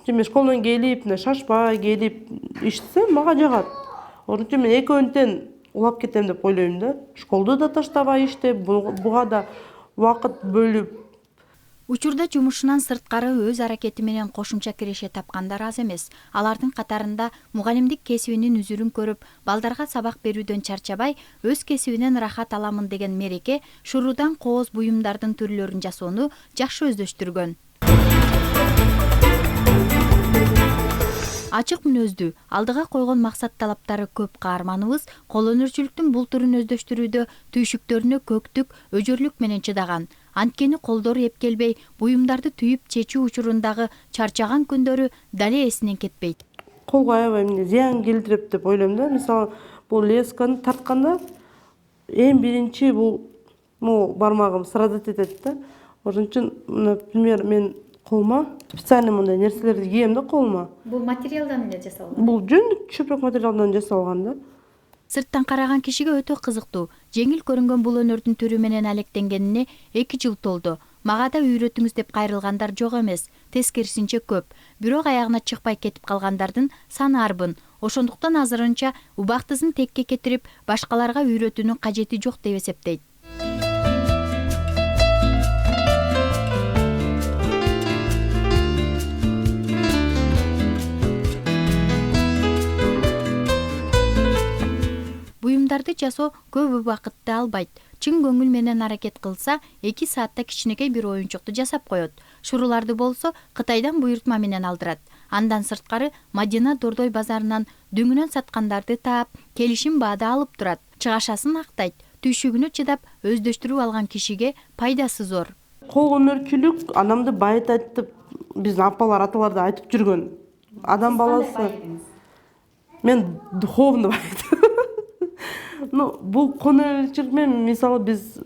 Мен школдан келип, шашпай келип иштесем, мага жагат. Ошон үчүн мен экөөнтен улап кетем деп ойлойм да. Школду да таштабай иштеп, буга да убакыт бөлүп. Учурда жумушунан сырткары өз аракети менен кошумча киреше тапкандар аз эмес. Алардын катарында мугалимдик кесибинин үзүрүн көрүп, балдарга сабак берүүдөн чарчабай, өз кесибинен рахат аламын деген Мереке шурудан кооз буюмдардын түрлөрүн жасоону жакшы өздөштүргөн. Ачык мүнөздүү, алдыга койгон максат талаптары көп каарманыбыз кол өнөрчүлүктүн бул түрүн өздөштүрүүдө түйшүктөрүнө көктүк, өжөрлүк менен чыдаган. Анткени колдору эпкелбей, буюмдарды түйүп чечүү учурундагы чарчаган күндөрү дале эсинен кетпейт. Колго аябай эмне зыян келтирип деп ойлойм да. Мисалы, бул лесканы тартканда эң биринчи бул бармагым страдать этет да. Ошон үчүн, например, мен колума специально мындай нерселерди кийем да колума. Бул материалдан эле жасалган. Бул жөнүк чөпрөк материалдан жасалган да. Сырттан караган кишиге өтө кызыктуу, жеңил көрүнгөн бул өнөрдүн түрү менен алектенгенине 2 жыл толду. Мага да үйрөтүңүз деп кайрылгандар жок эмес, тескерисинче көп. Бирок аягына чыкпай кетип калгандардын саны арбын. Ошондуктан азырынча убактысын текке кетирип, башкаларга үйрөтүүнүн кажети жок деп эсептейт. Буюмдарды жасоо көп убакытты албайт. Чын көңүл менен аракет кылса, 2 саатта кичинекей бир оюнчукту жасап коет. Шуруларды болсо Кытайдан буйртма менен алдырат. Андан сырткары Мадина Дордой базарынан дөңүнөн саткандарды таап, келишим баада алып турат. Чыгашасын актайт. Түйшүгүнө чыдап, өздөштүрүп алган кишиге пайдасы зор. Кол өнөрчүлүк адамды байытат деп биздин апалар, аталар да айтып жүргөн. Адам баласы. Мен духовно байытам. Бул кол өнөрчүлүк менен мисалы биз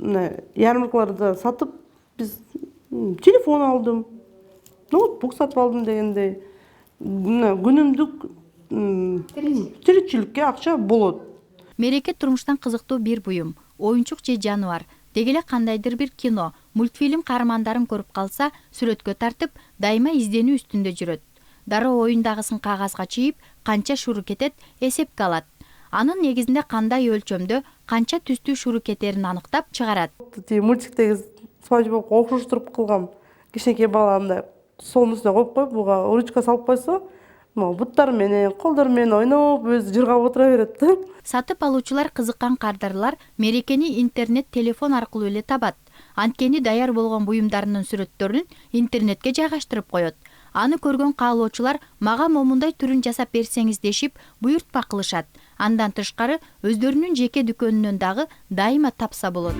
ярмаркаларда сатып, биз телефон алдым, ноутбук сатып алдым дегендей. Күнүмдүк тиричиликке акча болот. Мереке турмуштан кызыктуу бир буюм, оюнчук же жаныбар. Деги эле кандайдыр бир кино, мультфильм каармандарын көрүп калса, сүрөткө тартып, дайыма изденүү үстүндө жүрөт. Дароо оюндагысын кагазга чийип, канча шуру кетет эсепке алат. Анын негизинде кандай өлчөмдө, канча түстүү шуру кетерин аныктап чыгарат. Мультиктеги SpongeBob'га окшоштуруп кылгам. Кичинекей баламды столдун үстүнө коюп коюп, буга ручка салып койсо, буттары менен, колдору менен ойноп, өзү жыргап отура берет да. Сатып алуучулар кызыккан кардарлар Мерекени интернет телефон аркылуу эле табат. Анткени даяр болгон буюмдарынын сүрөттөрүн интернетке жайгаштырып коет. Аны көргөн каалоочулар мага момундай түрүн жасап берсеңиз дешип, буйртма кылышат. Андан тышкары өздөрүнүн жеке дүкөнүнөн дагы дайыма тапса болот.